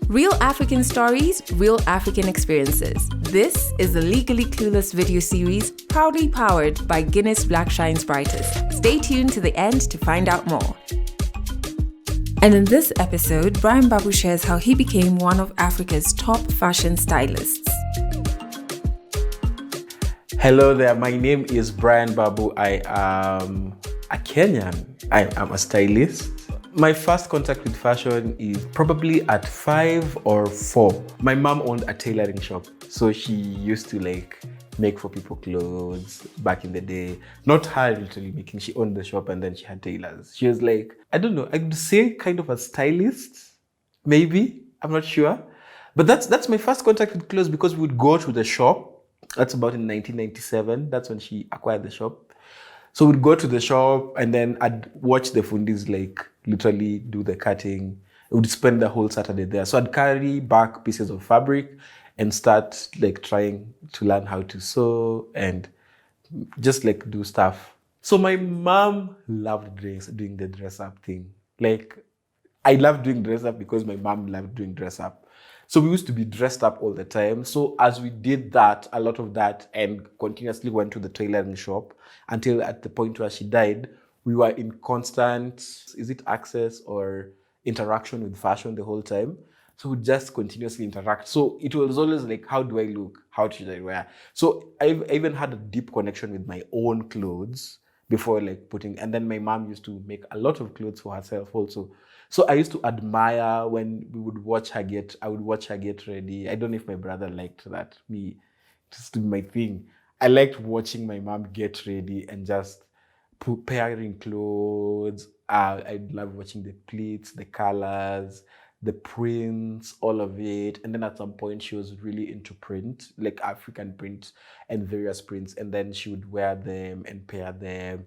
Real African stories, real African experiences. This is the Legally Clueless video series, proudly powered by Guinness Black Shine's Brightest. Stay tuned to the end to find out more. And in this episode, Babu shares how he became one of Africa's top fashion stylists. Hello there, my name is Babu. I am a Kenyan. I am a stylist. My first contact with fashion is probably at 5 or 4. My mom owned a tailoring shop, so she used to make for people clothes back in the day. Not her literally making, she owned the shop and then she had tailors. She was like, I don't know, I would say kind of a stylist, maybe, I'm not sure. But that's my first contact with clothes because we would go to the shop. That's about in 1997, that's when she acquired the shop. So we'd go to the shop and then I'd watch the fundis literally do the cutting. I would spend the whole Saturday there. So I'd carry back pieces of fabric and start trying to learn how to sew and just do stuff. So my mom loved doing the dress up thing. I loved doing dress up because my mom loved doing dress up. So we used to be dressed up all the time. So as we did that, a lot of that, and continuously went to the tailoring shop until at the point where she died, we were in constant, is it access or interaction with fashion the whole time? So we just continuously interact. So it was always how do I look? How should I wear? So I even had a deep connection with my own clothes before putting, and then my mom used to make a lot of clothes for herself also. So I used to admire when we would watch her I would watch her get ready. I don't know if my brother liked that. Me, just to be my thing. I liked watching my mom get ready and just pairing clothes. I love watching the pleats, the colors, the prints, all of it. And then at some point she was really into print, African print and various prints. And then she would wear them and pair them.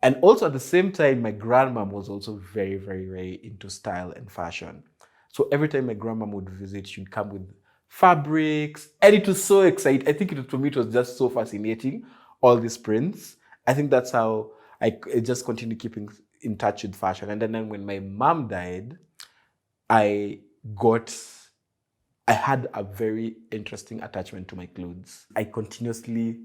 And also at the same time, my grandmom was also very, very, very into style and fashion. So every time my grandmom would visit, she'd come with fabrics. And it was so exciting. I think for me, it was just so fascinating, all these prints. I think that's how I just continued keeping in touch with fashion. And then when my mom died, I had a very interesting attachment to my clothes. I continuously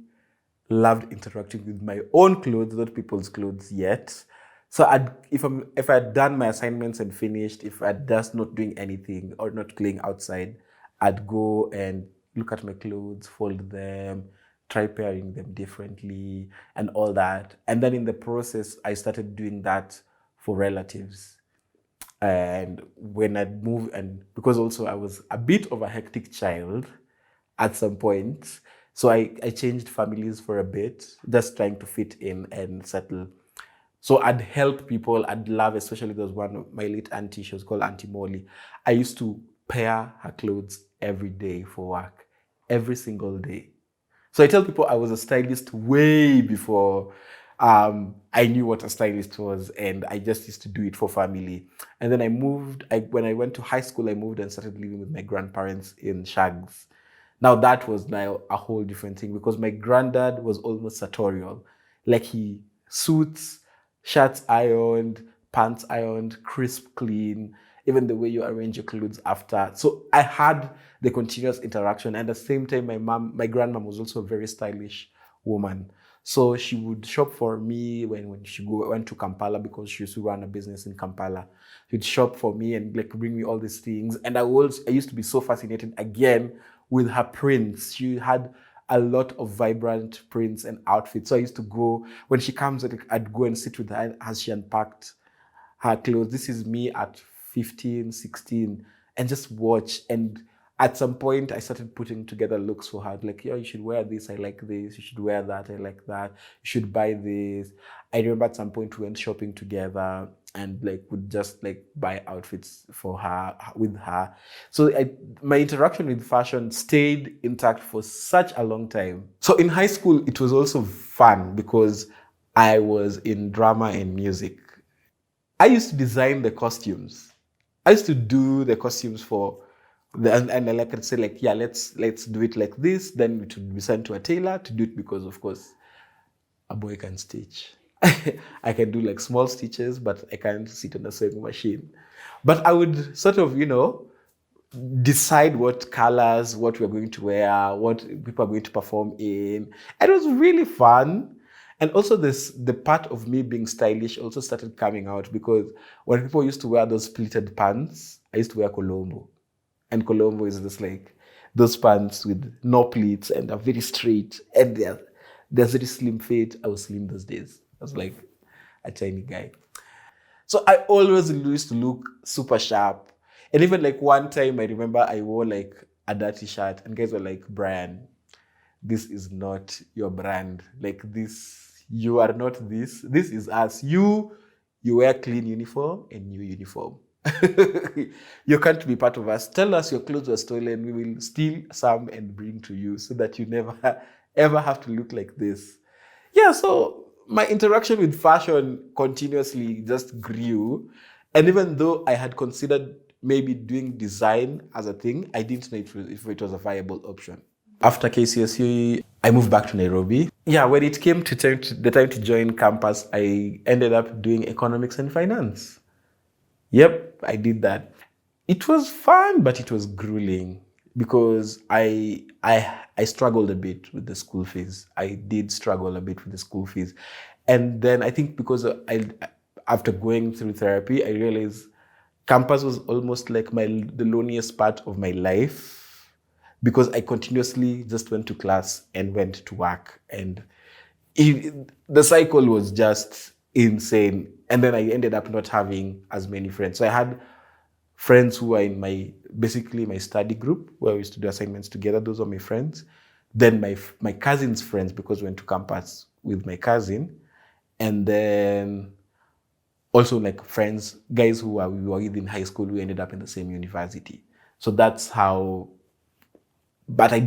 loved interacting with my own clothes, not people's clothes yet. So if I had done my assignments and finished, if I'd just not doing anything or not playing outside, I'd go and look at my clothes, fold them, try pairing them differently and all that. And then in the process, I started doing that for relatives. And when I'd move, and because also I was a bit of a hectic child at some point, so I changed families for a bit, just trying to fit in and settle. So I'd help people, I'd love, especially there was one of my late auntie, she was called Auntie Molly. I used to pair her clothes every day for work, every single day. So I tell people I was a stylist way before I knew what a stylist was, and I just used to do it for family. And then when I went to high school, I moved and started living with my grandparents in Shags. Now that was now a whole different thing because my granddad was almost sartorial. He suits, shirts ironed, pants ironed, crisp, clean, even the way you arrange your clothes after. So I had the continuous interaction. And at the same time, my grandmom was also a very stylish woman. So she would shop for me when she went to Kampala because she used to run a business in Kampala. She'd shop for me and bring me all these things. And I used to be so fascinated again with her prints. She had a lot of vibrant prints and outfits. So I used to go, when she comes, I'd go and sit with her as she unpacked her clothes. This is me at 15, 16, and just watch. And at some point, I started putting together looks for her. You should wear this, I like this. You should wear that, I like that. You should buy this. I remember at some point we went shopping together and would just buy outfits for her, with her. So my interaction with fashion stayed intact for such a long time. So in high school, it was also fun because I was in drama and music. I used to design the costumes. I used to do the costumes for and I could say let's do it like this. Then it would be sent to a tailor to do it because of course a boy can stitch. I can do small stitches, but I can't sit on a sewing machine. But I would sort of, decide what colors, what we're going to wear, what people are going to perform in. And it was really fun. And also the part of me being stylish also started coming out, because when people used to wear those pleated pants, I used to wear Colombo. And Colombo is just like those pants with no pleats and are very straight. And they're very slim fit. I was slim those days. I was like a tiny guy. So I always used to look super sharp. And even like one time I remember I wore like a dirty shirt and guys were like, Brian, this is not your brand. Like this, you are not this. This is us. You wear clean uniform and new uniform. You can't be part of us. Tell us your clothes were stolen. We will steal some and bring to you so that you never ever have to look like this. Yeah, so my interaction with fashion continuously just grew. And even though I had considered maybe doing design as a thing, I didn't know if it was a viable option. After KCSE, I moved back to Nairobi. Yeah, when it came to the time to join campus, I ended up doing economics and finance. Yep, I did that. It was fun, but it was grueling because I struggled a bit with the school fees. I did struggle a bit with the school fees. And then I think because after going through therapy, I realized campus was almost like the loneliest part of my life, because I continuously just went to class and went to work. And the cycle was just insane. And then I ended up not having as many friends. So I had friends who were in basically my study group where we used to do assignments together. Those were my friends. Then my cousin's friends, because we went to campus with my cousin. And then also like friends, guys who we were with in high school, who ended up in the same university. So that's how, but I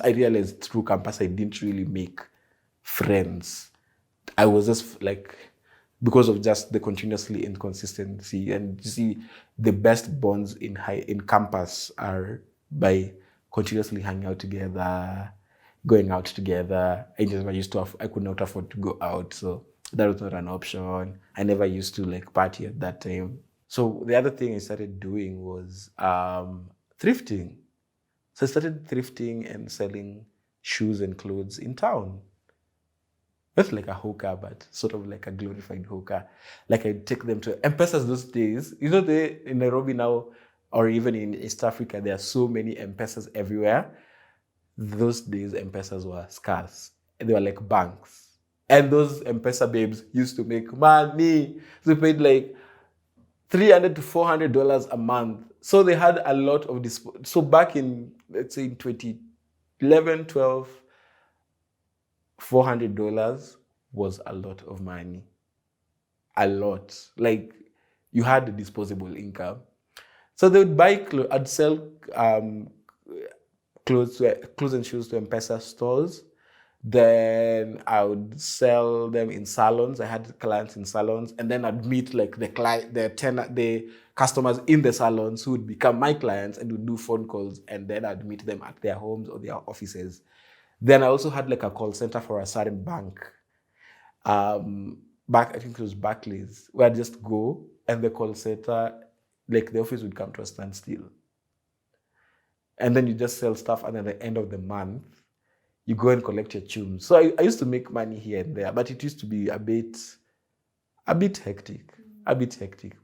realized through campus, I didn't really make friends. I was just like, because of just the continuously inconsistency. And you see, the best bonds in campus are by continuously hanging out together, going out together. I could not afford to go out, so that was not an option. I never used to like party at that time. So the other thing I started doing was thrifting. So I started thrifting and selling shoes and clothes in town. Not like a hooker, but sort of like a glorified hooker. Like I take them to M-Pesas those days. You know, in Nairobi now, or even in East Africa, there are so many M-Pesas everywhere. Those days, M-Pesas were scarce. They were like banks. And those M-Pesa babes used to make money. So they paid like $300 to $400 a month. So they had a lot of this. So back in, let's say in 2011, 12, $400 was a lot of money. A lot. Like you had a disposable income. So they would buy clothes. I'd sell clothes and shoes to M-Pesa stores. Then I would sell them in salons. I had clients in salons, and then I'd meet like the customers in the salons who would become my clients and would do phone calls, and then I'd meet them at their homes or their offices. Then I also had like a call center for a certain bank. I think it was Barclays, where I'd just go and the call center, like the office would come to a standstill. And then you just sell stuff, and at the end of the month, you go and collect your tunes. So I used to make money here and there, but it used to be a bit hectic,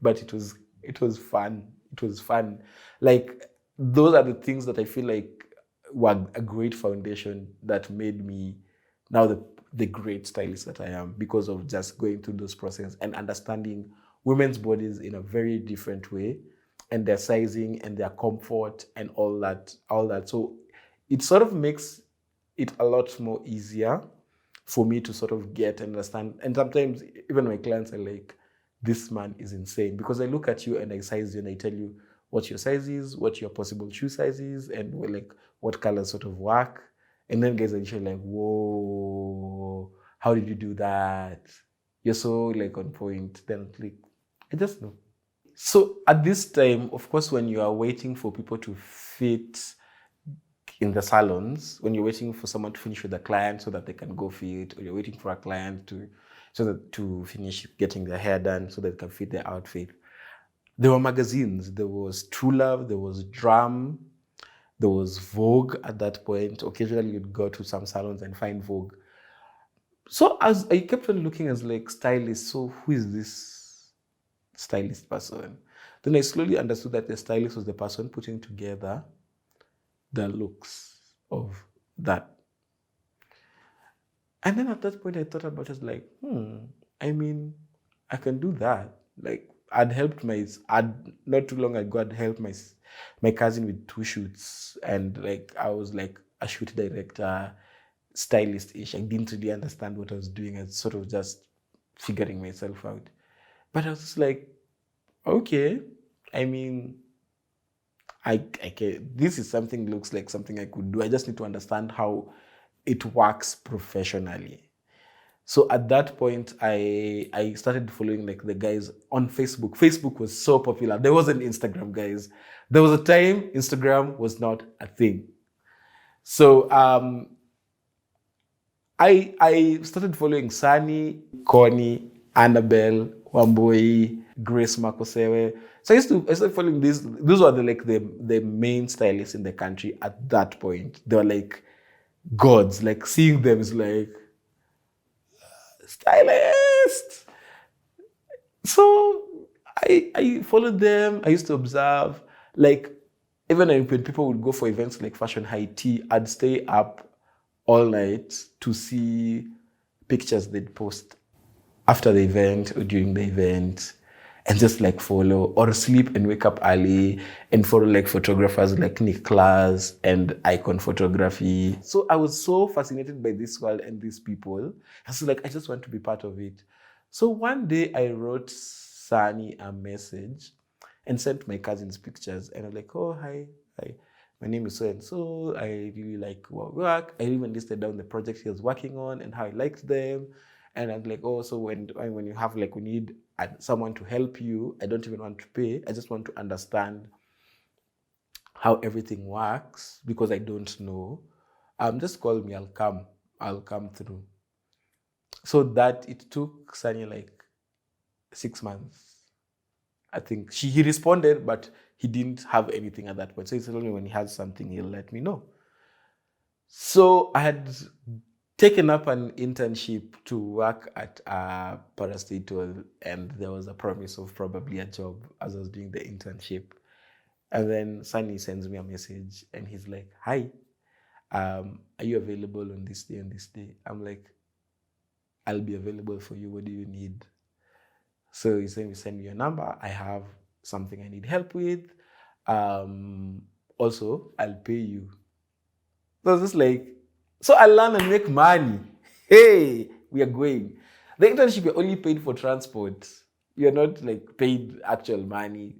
but it was fun. It was fun. Like those are the things that I feel like were a great foundation that made me now the great stylist that I am, because of just going through those processes and understanding women's bodies in a very different way, and their sizing and their comfort and all that. So it sort of makes it a lot more easier for me to sort of get and understand. And sometimes even my clients are like, this man is insane, because I look at you and I size you and I tell you what your size is, what your possible shoe size is, and like what colors sort of work. And then guys are usually like, whoa, how did you do that? You're so like on point. Then like, I just know. So at this time, of course, when you are waiting for people to fit in the salons, when you're waiting for someone to finish with a client so that they can go fit, or you're waiting for a client to finish getting their hair done so that they can fit their outfit, there were magazines. There was True Love, there was Drum, there was Vogue at that point. Occasionally you'd go to some salons and find Vogue. So as I kept on looking as like stylist, so who is this stylist person? Then I slowly understood that the stylist was the person putting together the looks of that. And then at that point I thought about it like, I mean, I can do that. Like not too long ago, I'd helped my cousin with 2 shoots. And like, I was like a shoot director, stylist-ish. I didn't really understand what I was doing. I was sort of just figuring myself out. But I was just like, okay, I mean, I can, this is something, looks like something I could do. I just need to understand how it works professionally. So at that point, I started following like the guys on Facebook. Facebook was so popular. There wasn't Instagram, guys. There was a time Instagram was not a thing. So I started following Sunny, Connie, Annabelle, Wamboi, Grace Makosewe. So I started following these. Those were the main stylists in the country at that point. They were like gods. Like seeing them is like, stylist. So I followed them. I used to observe. Like, even when people would go for events like Fashion High Tea, I'd stay up all night to see pictures they'd post after the event or during the event, and just like follow, or sleep and wake up early and follow like photographers like Nicholas and Icon Photography. So I was so fascinated by this world and these people. I was like, I just want to be part of it. So one day I wrote Sunny a message and sent my cousins pictures, and I'm like, oh, hi. My name is so and so. I really like work. I even listed down the projects he was working on and how I liked them. And I'm like, oh, so when you have like, we need someone to help you, I don't even want to pay. I just want to understand how everything works because I don't know. Just call me. I'll come through. So that it took Sunny like 6 months. I think he responded, but he didn't have anything at that point. So he said only when he has something, he'll let me know. So I had taken up an internship to work at a parastatal, and there was a promise of probably a job as I was doing the internship. And then Sunny sends me a message and he's like, hi, are you available on this day and this day? I'm like, I'll be available for you. What do you need? So he said, send me your number. I have something I need help with. Also, I'll pay you. So I was just like, so I learn and make money. Hey, we are going. The internship, you're only paid for transport. You're not like paid actual money.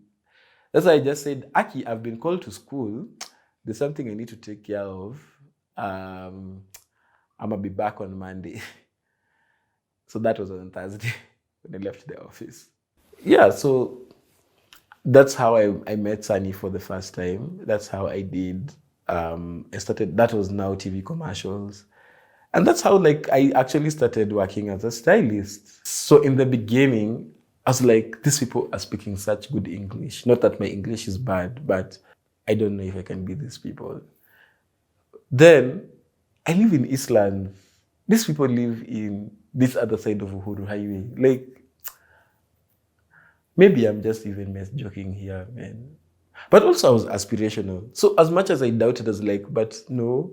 That's why I just said, Aki, I've been called to school. There's something I need to take care of. I'm going to be back on Monday. So that was on Thursday when I left the office. Yeah, so that's how I met Sunny for the first time. That's how I did. I started, that was Now TV commercials. And that's how like I actually started working as a stylist. So in the beginning, I was like, these people are speaking such good English. Not that my English is bad, but I don't know if I can be these people. Then I live in Eastland. These people live in this other side of Uhuru Highway. Like, maybe I'm just even joking here, man. But also I was aspirational. So as much as I doubted, I was like, but no,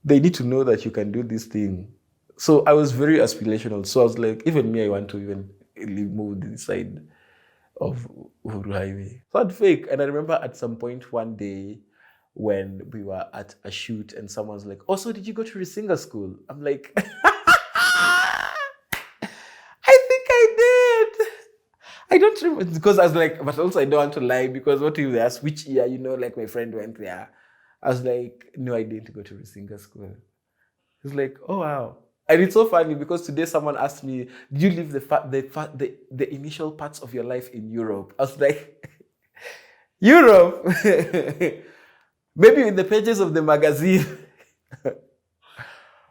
they need to know that you can do this thing. So I was very aspirational. So I was like, even me, I want to even move this side of Uhuru Highway. So I'd fake. And I remember at some point one day when we were at a shoot and someone's like, oh, so did you go to Risinga school? I'm like, I think I did. I don't remember, because I was like, but also I don't want to lie, because what if they ask which year, like my friend went there. I was like, no, I didn't go to Risinga school. He's like, oh, wow. And it's so funny because today someone asked me, did you live the initial parts of your life in Europe? I was like, Europe? Maybe in the pages of the magazine.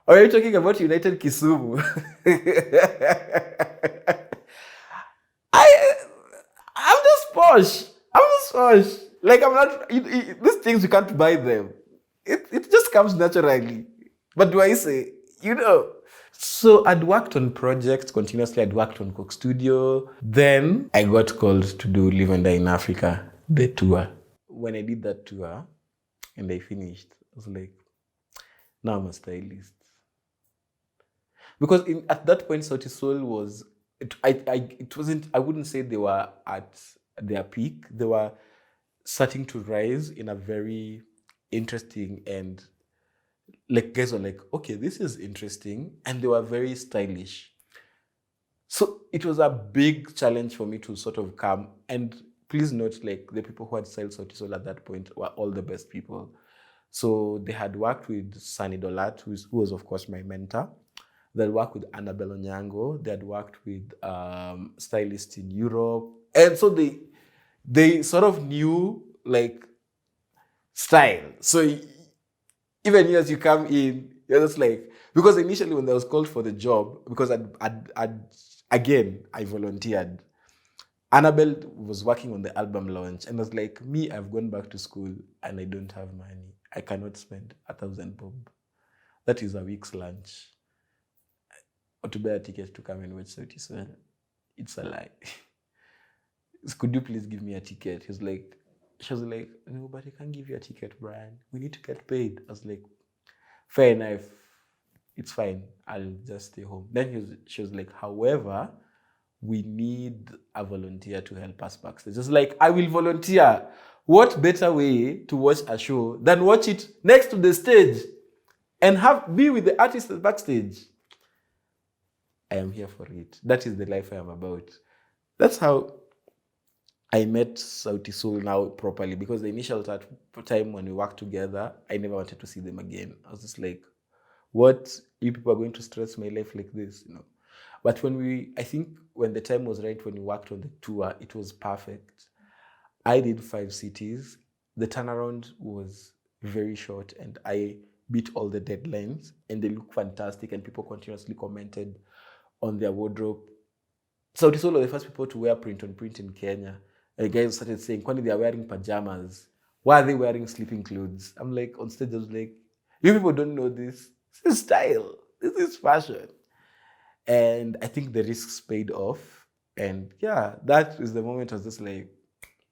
Or are you talking about United Kisumu? I'm just posh. I'm just posh. Like I'm not. These things you can't buy them. It just comes naturally. But do I say? So I'd worked on projects continuously. I'd worked on Coke Studio. Then I got called to do Live and Die in Africa, the tour. When I did that tour and I finished, I was like, now I'm a stylist. Because at that point, Sauti Sol was, it wasn't, I wouldn't say they were at their peak. They were starting to rise in a very interesting and like guys were like, okay, this is interesting. And they were very stylish. So it was a big challenge for me to sort of come. And please note, like the people who had styled Sauti Sol at that point were all the best people. So they had worked with Sunny Dolat, who was of course my mentor. They had worked with Annabelle Onyango. They had worked with stylists in Europe. And so they sort of knew like style. So even as you come in, you're just like, because initially when I was called for the job, because I volunteered. Annabelle was working on the album launch and was like, me, I've gone back to school and I don't have money. I cannot spend 1,000 bob. That is a week's lunch. Or to buy a ticket to come and watch Sauti Sol. It's a lie. Could you please give me a ticket? She was like, no, but I can't give you a ticket, Brian. We need to get paid. I was like, fair enough. It's fine. I'll just stay home. Then she was like, however, we need a volunteer to help us backstage. It's like, I will volunteer. What better way to watch a show than watch it next to the stage and be with the artists backstage? I am here for it. That is the life I am about. That's how I met Sauti Sol now properly, because the initial time when we worked together, I never wanted to see them again. I was just like, what? You people are going to stress my life like this, But I think when the time was right, when we worked on the tour, it was perfect. I did 5 cities. The turnaround was very short and I beat all the deadlines and they look fantastic and people continuously commented on their wardrobe. Sauti Sol were the first people to wear print on print in Kenya. And the guys started saying, when they are wearing pajamas, why are they wearing sleeping clothes? I'm like, on stage, I was like, you people don't know this. This is style. This is fashion. And I think the risks paid off. And yeah, that is the moment I was just like,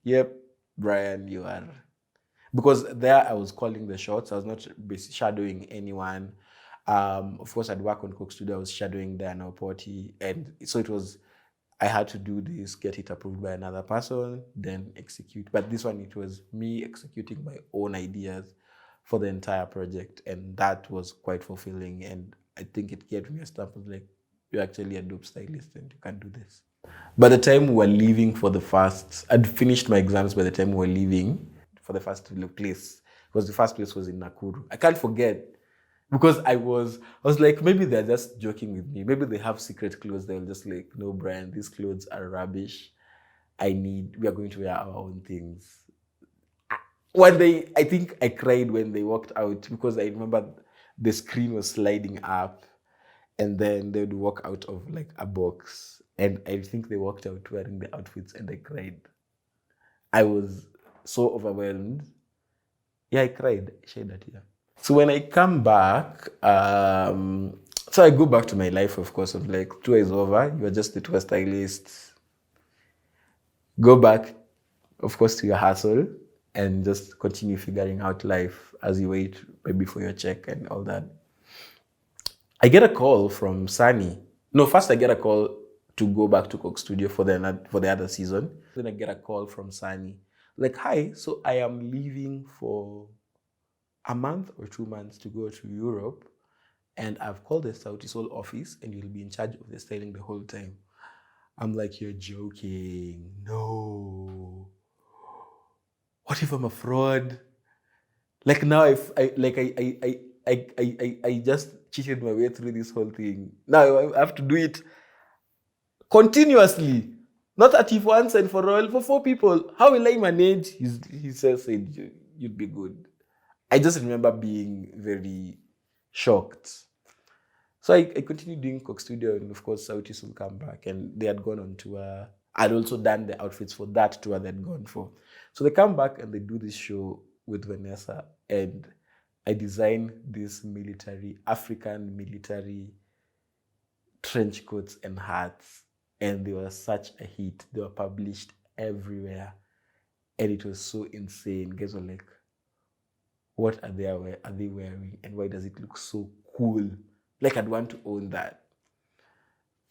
yep, Brian, you are. Because there I was calling the shots. I was not shadowing anyone. Of course, I'd work on Coke Studio. I was shadowing Diana Porty. And so I had to do this, get it approved by another person, then execute. But this one, it was me executing my own ideas for the entire project. And that was quite fulfilling. And I think it gave me a stamp of like, you're actually a dope stylist and you can do this. By the time we were leaving I'd finished my exams by the time we were leaving for the first place. Because the first place was in Nakuru. I can't forget. Because I was like, maybe they're just joking with me. Maybe they have secret clothes. They're just like, no, Brian, these clothes are rubbish. We are going to wear our own things. One day, I think I cried when they walked out because I remember the screen was sliding up and then they would walk out of like a box. And I think they walked out wearing the outfits and I cried. I was so overwhelmed. Yeah, I cried. I shared that, yeah. So when I come back, so I go back to my life, of course, of like, tour is over. You are just the tour stylist. Go back, of course, to your hustle and just continue figuring out life as you wait maybe for your check and all that. I get a call from Sunny. No, first I get a call to go back to Coke Studio for the other season. Then I get a call from Sunny. Like, hi, so I am leaving for a month or 2 months to go to Europe. And I've called the Sauti Sol office and you'll be in charge of the styling the whole time. I'm like, you're joking. No. What if I'm a fraud? Like now I just cheated my way through this whole thing. Now I have to do it continuously. Not at if once and for all, for 4 people. How will I manage? He said you'd be good. I just remember being very shocked. So I continued doing Coke Studio and of course Sauti Sol come back and they had gone on tour. I'd also done the outfits for that tour they'd gone for. So they come back and they do this show with Vanessa, and I designed this African military trench coats and hats, and they were such a hit. They were published everywhere, and it was so insane. Guys were like, what are they wearing, and why does it look so cool? Like, I'd want to own that.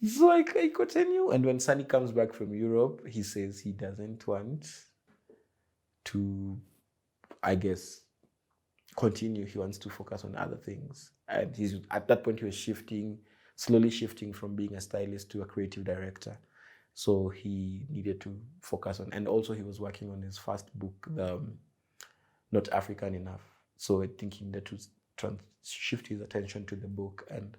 So I continue, and when Sunny comes back from Europe, he says he doesn't want to, I guess, continue. He wants to focus on other things, and he's at that point he was slowly shifting from being a stylist to a creative director. So he needed to focus on, and also he was working on his first book, Not African Enough. So I think he needed to shift his attention to the book and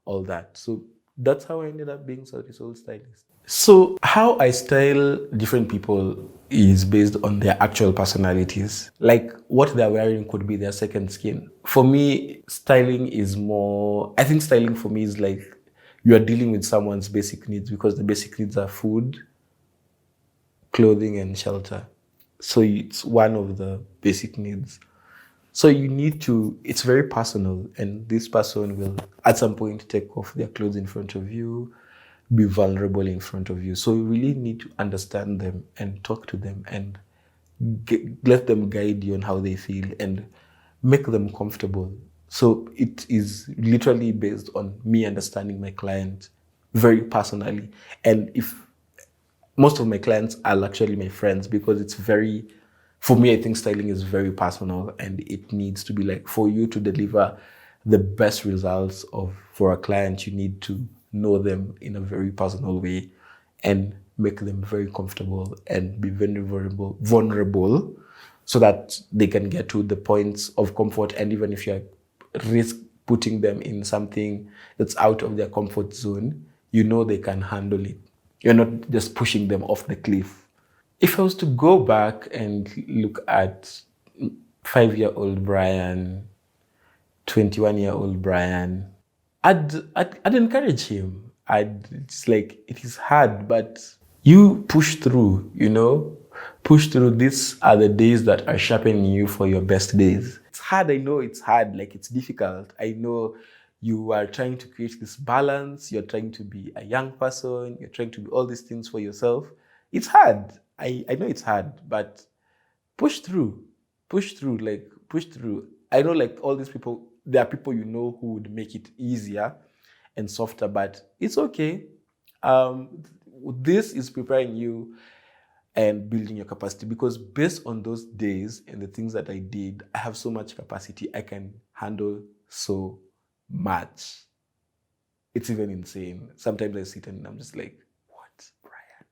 all that. So that's how I ended up being Sauti Sol stylist. So how I style different people is based on their actual personalities. Like, what they're wearing could be their second skin. For me, styling is more, I think styling for me is like you are dealing with someone's basic needs, because the basic needs are food, clothing, and shelter. So it's one of the basic needs. So it's very personal, and this person will at some point take off their clothes in front of you, be vulnerable in front of you. So you really need to understand them and talk to them and let them guide you on how they feel and make them comfortable. So it is literally based on me understanding my client very personally. And if most of my clients are actually my friends, because for me, I think styling is very personal, and it needs to be like, for you to deliver the best results for a client, you need to know them in a very personal way and make them very comfortable and be very vulnerable, so that they can get to the points of comfort. And even if you're risk putting them in something that's out of their comfort zone, they can handle it. You're not just pushing them off the cliff. If I was to go back and look at 5-year-old Brian, 21-year-old Brian, I'd encourage him. It's like, it is hard, but you push through, push through. These are the days that are sharpening you for your best days. It's hard. I know it's hard. Like, it's difficult. I know you are trying to create this balance. You're trying to be a young person. You're trying to do all these things for yourself. It's hard. I know it's hard, but push through. Push through. I know, like, all these people, there are people who would make it easier and softer, but it's okay. This is preparing you and building your capacity, because based on those days and the things that I did, I have so much capacity. I can handle so much. It's even insane. Sometimes I sit and I'm just like, what, Brian?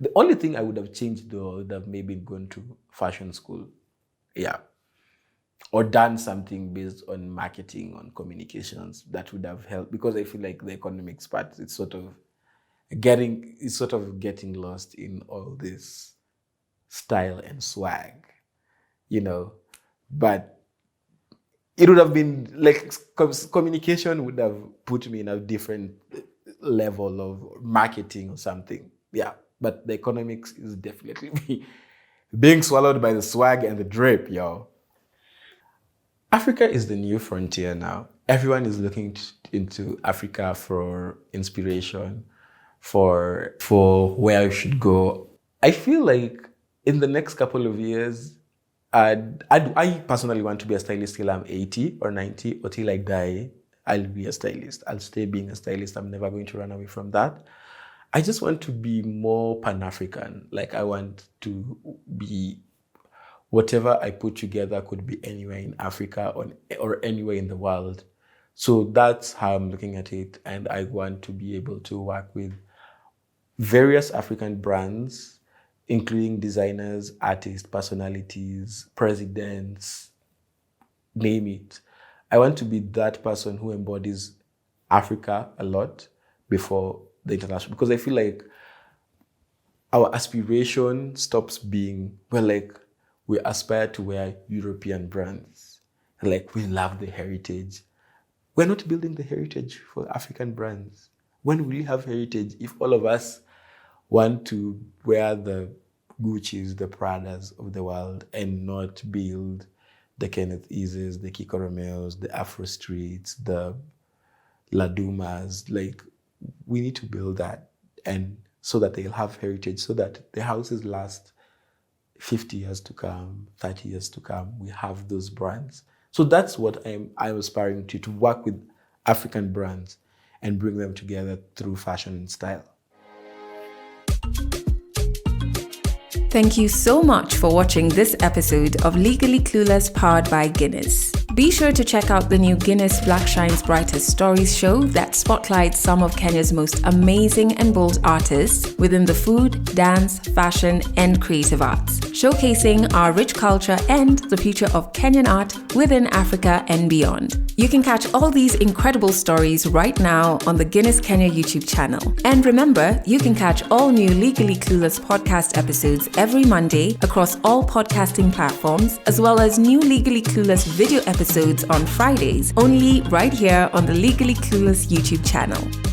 The only thing I would have changed, though, would have maybe gone to fashion school. Yeah. Or done something based on marketing, on communications. That would have helped, because I feel like the economics part, it's sort of getting lost in all this style and swag, But it would have been like, communication would have put me in a different level of marketing or something. Yeah, but the economics is definitely being swallowed by the swag and the drip, yo. Africa is the new frontier now. Everyone is looking into Africa for inspiration, for where I should go. I feel like in the next couple of years, I personally want to be a stylist till I'm 80 or 90, or till I die. I'll be a stylist. I'll stay being a stylist. I'm never going to run away from that. I just want to be more Pan-African. Like, I want to be, whatever I put together could be anywhere in Africa or anywhere in the world. So that's how I'm looking at it. And I want to be able to work with various African brands, including designers, artists, personalities, presidents, name it. I want to be that person who embodies Africa a lot before the international, because I feel like our aspiration stops being, we aspire to wear European brands. Like, we love the heritage. We're not building the heritage for African brands. When will you have heritage if all of us want to wear the Gucci's, the Pradas of the world and not build the Kenneth Eases, the Kiko Romeos, the Afro Streets, the Ladumas. Like, we need to build that, and so that they'll have heritage, so that the houses last 50 years to come, 30 years to come. We have those brands. So that's what I'm aspiring to work with African brands and bring them together through fashion and style. Thank you so much for watching this episode of Legally Clueless powered by Guinness. Be sure to check out the new Guinness Black Shine's Brightest Stories show that spotlights some of Kenya's most amazing and bold artists within the food, dance, fashion, and creative arts, showcasing our rich culture and the future of Kenyan art within Africa and beyond. You can catch all these incredible stories right now on the Guinness Kenya YouTube channel. And remember, you can catch all new Legally Clueless podcast episodes every Monday across all podcasting platforms, as well as new Legally Clueless video episodes on Fridays, only right here on the Legally Clueless YouTube channel.